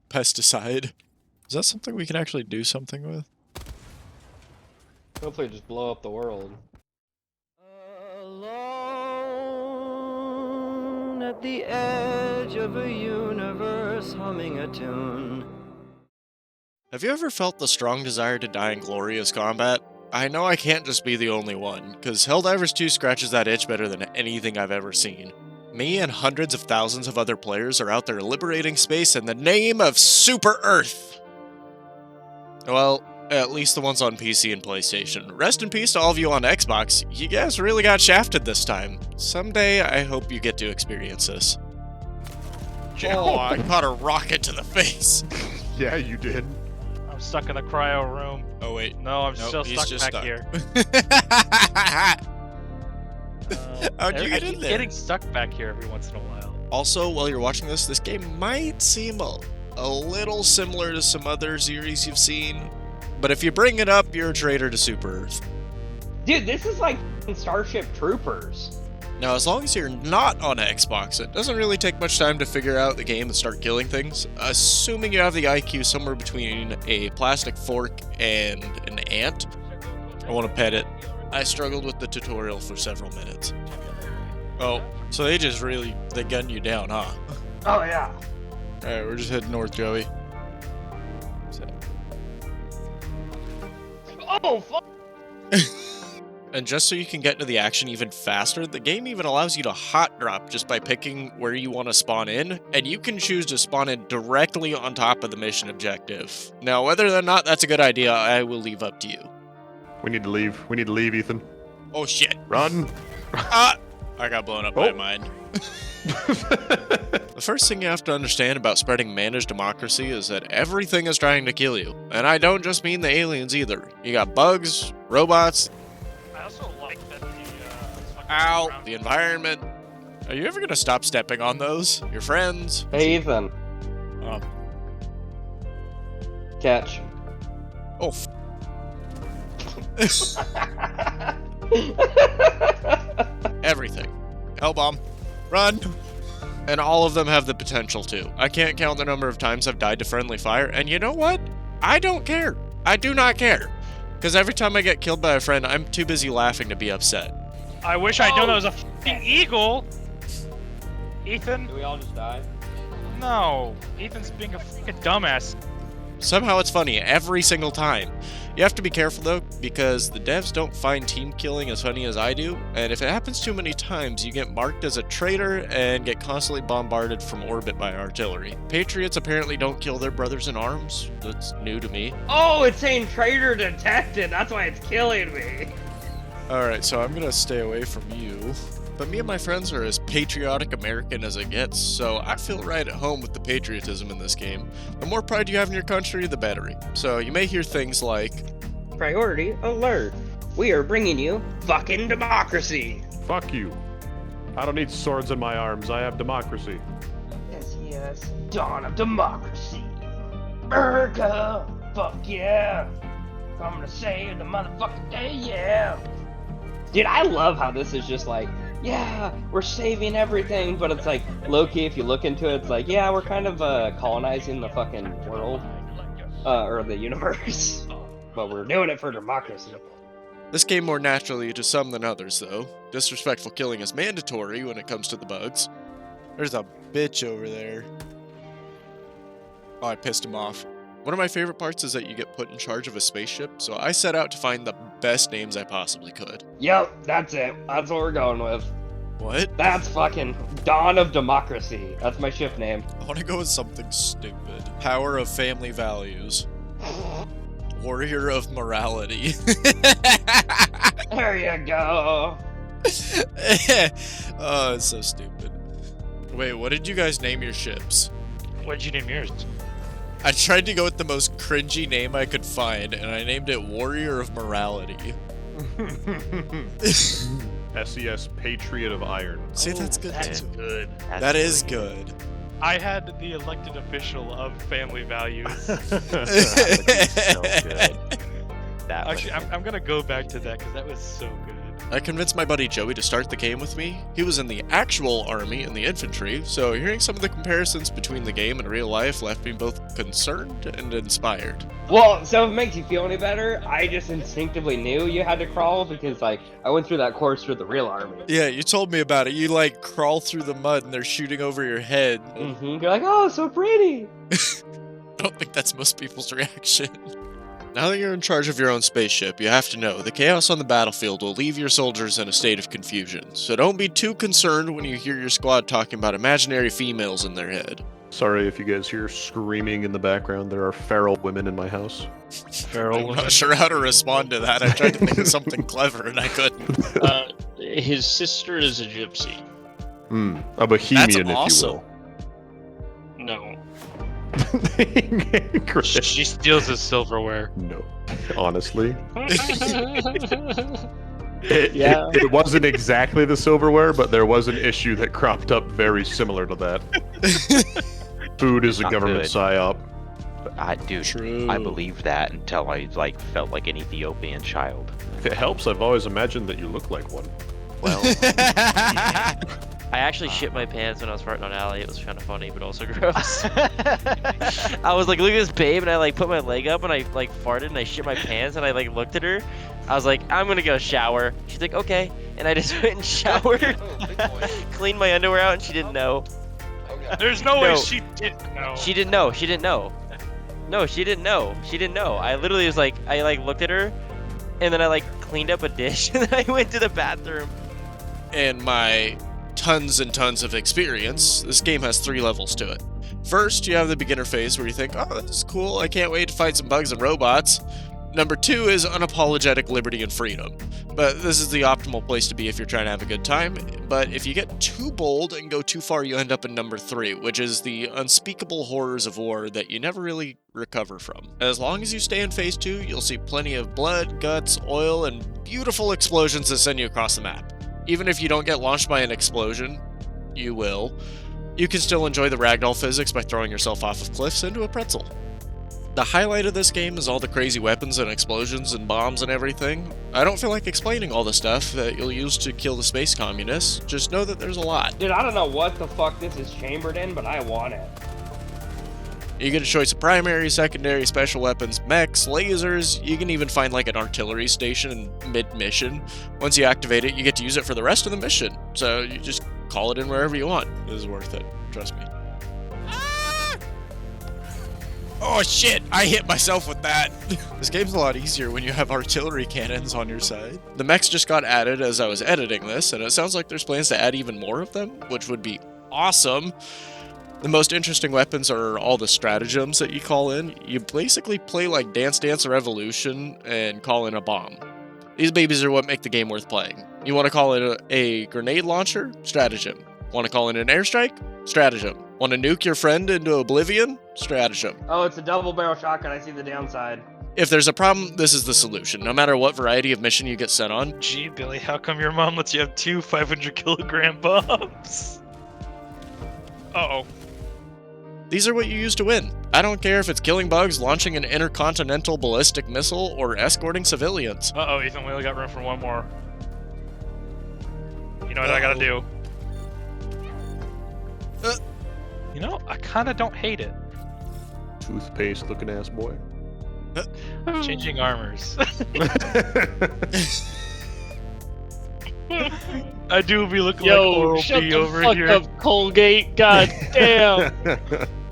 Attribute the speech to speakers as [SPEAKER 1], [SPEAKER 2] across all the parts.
[SPEAKER 1] pesticide. Is that something we can actually do something with?
[SPEAKER 2] Hopefully just blow up the world.
[SPEAKER 3] Alone at the edge of a universe humming a tune.
[SPEAKER 1] Have you ever felt the strong desire to die in glorious combat? I know I can't just be the only one, because Helldivers 2 scratches that itch better than anything I've ever seen. Me and hundreds of thousands of other players are out there liberating space in the name of Super Earth! Well, at least the ones on PC and PlayStation. Rest in peace to all of you on Xbox. You guys really got shafted this time. Someday, I hope you get to experience this. Oh, I caught a rocket to the face.
[SPEAKER 4] Yeah, you did.
[SPEAKER 5] I'm stuck in the cryo room.
[SPEAKER 1] Oh wait.
[SPEAKER 5] No, I'm
[SPEAKER 1] Nope,
[SPEAKER 5] still stuck back here.
[SPEAKER 1] How'd you get
[SPEAKER 5] I
[SPEAKER 1] in
[SPEAKER 5] keep
[SPEAKER 1] there?
[SPEAKER 5] getting stuck back here every once in a while.
[SPEAKER 1] Also, while you're watching this game might seem a little similar to some other series you've seen, but if you bring it up, you're a traitor to Super Earth.
[SPEAKER 2] Dude, this is like Starship Troopers.
[SPEAKER 1] Now, as long as you're not on Xbox, it doesn't really take much time to figure out the game and start killing things, assuming you have the IQ somewhere between a plastic fork and an ant. I want to pet it. I struggled with the tutorial for several minutes. Oh, so they gun you down, huh?
[SPEAKER 2] Oh yeah.
[SPEAKER 1] Alright, we're just heading north, Joey.
[SPEAKER 2] Oh fuck!
[SPEAKER 1] And just so you can get into the action even faster, the game even allows you to hot drop just by picking where you want to spawn in, and you can choose to spawn in directly on top of the mission objective. Now, whether or not that's a good idea, I will leave up to you.
[SPEAKER 4] We need to leave. We need to leave, Ethan.
[SPEAKER 1] Oh shit.
[SPEAKER 4] Run!
[SPEAKER 1] I got blown up by mine. The first thing you have to understand about spreading managed democracy is that everything is trying to kill you. And I don't just mean the aliens either. You got bugs, robots,
[SPEAKER 5] I also like that
[SPEAKER 1] the environment. Are you ever gonna stop stepping on those? Your friends?
[SPEAKER 2] Hey Ethan.
[SPEAKER 1] Oh.
[SPEAKER 2] Catch.
[SPEAKER 1] Oh, everything. Hellbomb. Run! And all of them have the potential to. I can't count the number of times I've died to friendly fire, and you know what? I don't care. I do not care. Because every time I get killed by a friend, I'm too busy laughing to be upset.
[SPEAKER 5] I wish I'd known that was a fucking eagle! Ethan?
[SPEAKER 2] Do we all just die?
[SPEAKER 5] No. Ethan's being a fucking dumbass.
[SPEAKER 1] Somehow it's funny every single time. You have to be careful though, because the devs don't find team killing as funny as I do, and if it happens too many times, you get marked as a traitor and get constantly bombarded from orbit by artillery. Patriots apparently don't kill their brothers in arms. That's new to me.
[SPEAKER 2] Oh, it's saying traitor detected. That's why it's killing me.
[SPEAKER 1] Alright, so I'm gonna stay away from you. But me and my friends are as patriotic American as it gets, so I feel right at home with the patriotism in this game. The more pride you have in your country, the better. So you may hear things like,
[SPEAKER 2] Priority alert. We are bringing you fucking democracy.
[SPEAKER 4] Fuck you. I don't need swords in my arms. I have democracy.
[SPEAKER 2] Yes, yes. Dawn of democracy. America. Fuck yeah. Coming to save the motherfucking day, yeah. Dude, I love how this is just like, yeah, we're saving everything, but it's like, low-key, if you look into it, it's like, yeah, we're kind of colonizing the fucking world, or the universe, but we're doing it for democracy.
[SPEAKER 1] this came more naturally to some than others, though. Disrespectful killing is mandatory when it comes to the bugs. There's a bitch over there. Oh, I pissed him off. One of my favorite parts is that you get put in charge of a spaceship, so I set out to find the best names I possibly could.
[SPEAKER 2] Yep, that's it. That's what we're going with.
[SPEAKER 1] What?
[SPEAKER 2] That's fucking Dawn of Democracy. That's my ship name.
[SPEAKER 1] I want to go with something stupid. Power of family values. Warrior of morality.
[SPEAKER 2] There you go.
[SPEAKER 1] Oh, it's so stupid. Wait, what did you guys name your ships?
[SPEAKER 5] What did you name yours?
[SPEAKER 1] I tried to go with the most cringy name I could find, and I named it Warrior of Morality.
[SPEAKER 4] SES Patriot of Iron.
[SPEAKER 1] See, that's good
[SPEAKER 5] That's
[SPEAKER 1] too.
[SPEAKER 5] good.
[SPEAKER 1] That is good.
[SPEAKER 5] I had the elected official of family values.
[SPEAKER 6] That would be so good. That
[SPEAKER 5] Actually, I'm gonna go back to that because that was so good.
[SPEAKER 1] I convinced my buddy Joey to start the game with me. He was in the actual army in the infantry, so hearing some of the comparisons between the game and real life left me both concerned and inspired.
[SPEAKER 2] Well, so if it makes you feel any better, I just instinctively knew you had to crawl because, like, I went through that course for the real army.
[SPEAKER 1] Yeah, you told me about it. You, like, crawl through the mud and they're shooting over your head.
[SPEAKER 2] Mm-hmm. You're like, oh, so pretty.
[SPEAKER 1] I don't think that's most people's reaction. Now that you're in charge of your own spaceship, you have to know the chaos on the battlefield will leave your soldiers in a state of confusion, so don't be too concerned when you hear your squad talking about imaginary females in their head.
[SPEAKER 4] Sorry if you guys hear screaming in the background. There are feral women in my house.
[SPEAKER 5] Feral
[SPEAKER 1] I'm
[SPEAKER 5] women.
[SPEAKER 1] not sure how to respond to that. I tried to think of something clever and I couldn't.
[SPEAKER 6] His sister is a gypsy.
[SPEAKER 4] A bohemian,
[SPEAKER 1] That's awesome.
[SPEAKER 4] if
[SPEAKER 6] No.
[SPEAKER 4] you will. Chris.
[SPEAKER 5] She steals his silverware.
[SPEAKER 4] No, honestly.
[SPEAKER 6] Yeah.
[SPEAKER 4] It wasn't exactly the silverware, but there was an issue that cropped up very similar to that. Food is a
[SPEAKER 7] Not
[SPEAKER 4] government
[SPEAKER 7] good.
[SPEAKER 4] psyop.
[SPEAKER 7] Dude,
[SPEAKER 1] True.
[SPEAKER 7] I believed that until I felt like an Ethiopian child.
[SPEAKER 4] If it helps, I've always imagined that you look like one.
[SPEAKER 7] Well,
[SPEAKER 8] I actually shit my pants when I was farting on Allie. It was kind of funny, but also gross. I was like, look at this babe, and I like put my leg up, and I like farted, and I shit my pants, and I like looked at her. I was like, I'm gonna go shower. She's like, okay, and I just went and showered, cleaned my underwear out, and she didn't know.
[SPEAKER 5] There's no way
[SPEAKER 8] No.
[SPEAKER 5] she didn't know.
[SPEAKER 8] She didn't know. She didn't know. No, she didn't know. She didn't know. I literally was like, I like looked at her, and then I like cleaned up a dish, and then I went to the bathroom.
[SPEAKER 1] In my tons and tons of experience, this game has 3 levels to it. First, you have the beginner phase where you think, oh, this is cool, I can't wait to fight some bugs and robots. Number 2 is unapologetic liberty and freedom. But this is the optimal place to be if you're trying to have a good time. But if you get too bold and go too far, you end up in number 3, which is the unspeakable horrors of war that you never really recover from. As long as you stay in phase 2, you'll see plenty of blood, guts, oil, and beautiful explosions that send you across the map. Even if you don't get launched by an explosion, you will, you can still enjoy the ragdoll physics by throwing yourself off of cliffs into a pretzel. The highlight of this game is all the crazy weapons and explosions and bombs and everything. I don't feel like explaining all the stuff that you'll use to kill the space communists, just know that there's a lot.
[SPEAKER 2] Dude, I don't know what the fuck this is chambered in, but I want it.
[SPEAKER 1] You get a choice of primary, secondary, special weapons, mechs, lasers. You can even find like an artillery station in mid-mission. Once you activate it, you get to use it for the rest of the mission. So you just call it in wherever you want. It is worth it. Trust me. Ah! Oh shit, I hit myself with that. This game's a lot easier when you have artillery cannons on your side. The mechs just got added as I was editing this, and it sounds like there's plans to add even more of them, which would be awesome. The most interesting weapons are all the stratagems that you call in. You basically play like Dance Dance Revolution and call in a bomb. These babies are what make the game worth playing. You want to call it a grenade launcher? Stratagem. Want to call in an airstrike? Stratagem. Want to nuke your friend into oblivion? Stratagem.
[SPEAKER 2] Oh, it's a double barrel shotgun. I see the downside.
[SPEAKER 1] If there's a problem, this is the solution. No matter what variety of mission you get sent on.
[SPEAKER 5] Gee, Billy, how come your mom lets you have 2 500-kilogram bombs? Uh-oh.
[SPEAKER 1] These are what you use to win. I don't care if it's killing bugs, launching an intercontinental ballistic missile, or escorting civilians.
[SPEAKER 5] Uh-oh, Ethan, we only got room for one more. You know what I gotta do? You know, I kinda don't hate it.
[SPEAKER 4] Toothpaste looking ass boy.
[SPEAKER 5] Changing armors. I do be looking like Oral B over
[SPEAKER 6] fuck
[SPEAKER 5] here.
[SPEAKER 6] up, Colgate. God damn.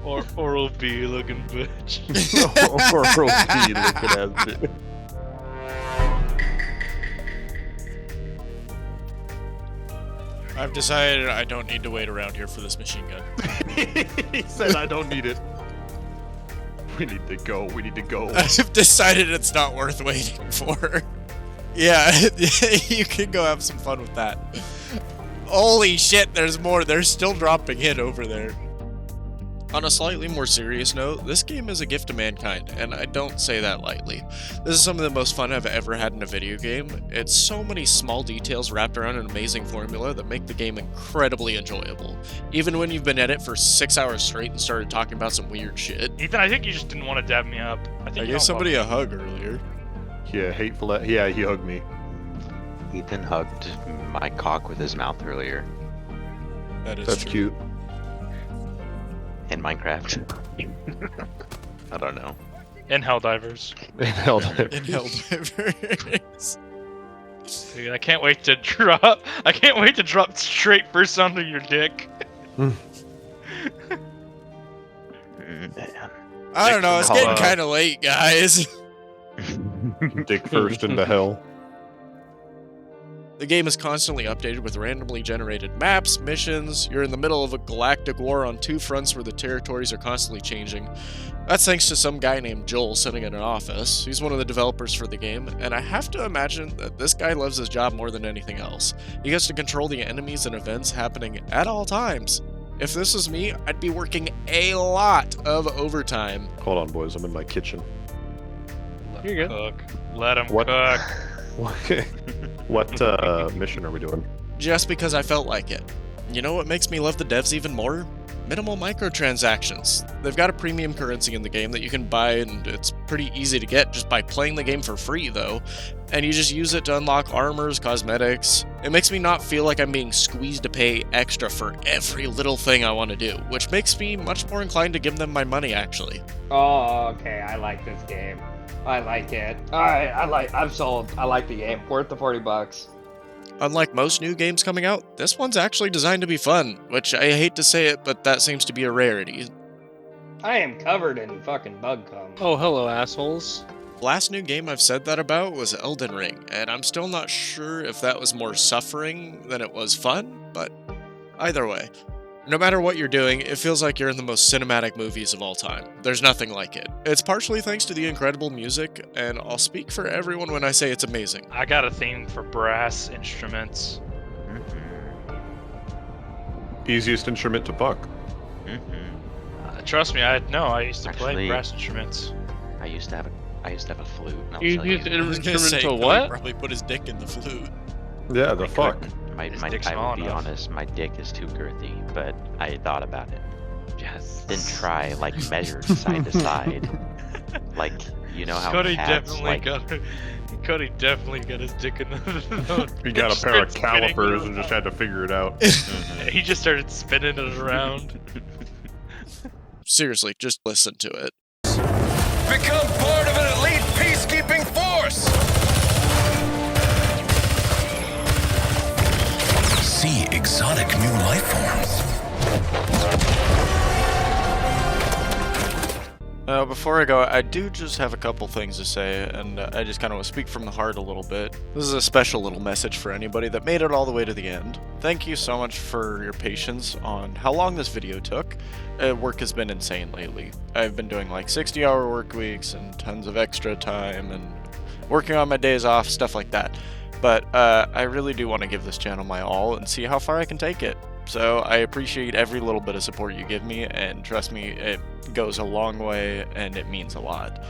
[SPEAKER 5] Or Oral B looking bitch.
[SPEAKER 4] Oral B looking ass bitch.
[SPEAKER 1] I've decided I don't need to wait around here for this machine gun.
[SPEAKER 4] He said I don't need it. We need to go. We need to go.
[SPEAKER 1] I've decided it's not worth waiting for. Yeah, you can go have some fun with that. Holy shit, there's more. They're still dropping in over there. On a slightly more serious note, this game is a gift to mankind, and I don't say that lightly. This is some of the most fun I've ever had in a video game. It's so many small details wrapped around an amazing formula that make the game incredibly enjoyable, even when you've been at it for 6 hours straight and started talking about some weird shit.
[SPEAKER 5] Ethan, I think you just didn't want to dab me up. I think
[SPEAKER 1] I
[SPEAKER 5] you
[SPEAKER 1] gave
[SPEAKER 5] don't
[SPEAKER 1] somebody
[SPEAKER 5] love
[SPEAKER 1] a hug earlier.
[SPEAKER 4] Yeah, hateful. Yeah, he hugged me.
[SPEAKER 7] Ethan hugged my cock with his mouth earlier
[SPEAKER 1] That is
[SPEAKER 4] That's
[SPEAKER 1] true.
[SPEAKER 4] cute.
[SPEAKER 7] in Minecraft. I don't know.
[SPEAKER 5] In Helldivers.
[SPEAKER 4] Helldivers.
[SPEAKER 1] In Helldivers.
[SPEAKER 5] Dude, I can't wait to drop. I can't wait to drop straight first onto your dick.
[SPEAKER 7] Man.
[SPEAKER 1] I don't know, it's
[SPEAKER 7] Dick from
[SPEAKER 1] getting
[SPEAKER 7] Hollow.
[SPEAKER 1] kind of late, guys.
[SPEAKER 4] Dick first into hell.
[SPEAKER 1] The game is constantly updated with randomly generated maps, missions. You're in the middle of a galactic war on two fronts where the territories are constantly changing. That's thanks to some guy named Joel sitting in an office. He's one of the developers for the game, and I have to imagine that this guy loves his job more than anything else. He gets to control the enemies and events happening at all times. If this was me, I'd be working a lot of overtime.
[SPEAKER 4] Hold on, boys. I'm in my kitchen.
[SPEAKER 5] Let
[SPEAKER 6] You're
[SPEAKER 5] him cook. Let him
[SPEAKER 4] What?
[SPEAKER 5] cook.
[SPEAKER 4] What mission are we doing?
[SPEAKER 1] Just because I felt like it. You know what makes me love the devs even more? Minimal microtransactions. They've got a premium currency in the game that you can buy, and it's pretty easy to get just by playing the game for free, though. And you just use it to unlock armors, cosmetics. It makes me not feel like I'm being squeezed to pay extra for every little thing I want to do, which makes me much more inclined to give them my money, actually.
[SPEAKER 2] Oh, okay. I like this game. I like it. All right, I'm sold. I like the game. Worth the $40.
[SPEAKER 1] Unlike most new games coming out, this one's actually designed to be fun, which I hate to say it, but that seems to be a rarity.
[SPEAKER 2] I am covered in fucking bug cum.
[SPEAKER 6] Oh, hello, assholes.
[SPEAKER 1] Last new game I've said that about was Elden Ring, and I'm still not sure if that was more suffering than it was fun, but either way. No matter what you're doing, it feels like you're in the most cinematic movies of all time. There's nothing like it. It's partially thanks to the incredible music, and I'll speak for everyone when I say it's amazing.
[SPEAKER 5] I got a theme for brass instruments.
[SPEAKER 4] Easiest instrument to fuck.
[SPEAKER 5] Trust me, I used to play
[SPEAKER 7] Actually-
[SPEAKER 5] brass instruments.
[SPEAKER 7] I used to have a flute. and I'll
[SPEAKER 6] You
[SPEAKER 7] tell
[SPEAKER 6] used
[SPEAKER 7] you,
[SPEAKER 1] I was gonna say,
[SPEAKER 6] instrumental
[SPEAKER 1] Cody
[SPEAKER 6] what?
[SPEAKER 1] probably put his dick in the flute.
[SPEAKER 4] Yeah, the
[SPEAKER 7] I
[SPEAKER 4] fuck.
[SPEAKER 7] couldn't.
[SPEAKER 5] His
[SPEAKER 7] My
[SPEAKER 5] dick's
[SPEAKER 7] I
[SPEAKER 5] small
[SPEAKER 7] will be
[SPEAKER 5] enough.
[SPEAKER 7] honest, my dick is too girthy, but I thought about it.
[SPEAKER 5] Yes.
[SPEAKER 7] Then try like measured side to side, like you know how
[SPEAKER 5] Cody
[SPEAKER 7] cats
[SPEAKER 5] definitely
[SPEAKER 7] like.
[SPEAKER 5] got. Cody definitely got his dick in the.
[SPEAKER 4] He got a pair of
[SPEAKER 5] Started spinning
[SPEAKER 4] calipers
[SPEAKER 5] it
[SPEAKER 4] and just had to figure it out.
[SPEAKER 7] Mhm.
[SPEAKER 5] He just started spinning it around.
[SPEAKER 1] Seriously, just listen to it.
[SPEAKER 9] Become part of an elite peacekeeping force! See exotic new life forms.
[SPEAKER 1] Before I go, I do just have a couple things to say, and I just kind of want to speak from the heart a little bit. This is a special little message for anybody that made it all the way to the end. Thank you so much for your patience on how long this video took. Work has been insane lately. I've been doing like 60-hour work weeks and tons of extra time and working on my days off, stuff like that. But I really do want to give this channel my all and see how far I can take it. So I appreciate every little bit of support you give me, and trust me, it goes a long way and it means a lot.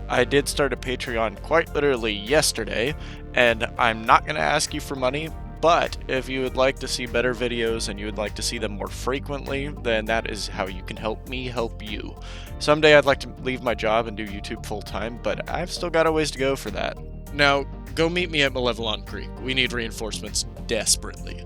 [SPEAKER 1] I did start a Patreon quite literally yesterday, and I'm not going to ask you for money, but if you would like to see better videos and you would like to see them more frequently, then that is how you can help me help you. Someday I'd like to leave my job and do YouTube full time, but I've still got a ways to go for that. Now, go meet me at Malevelon Creek. We need reinforcements desperately.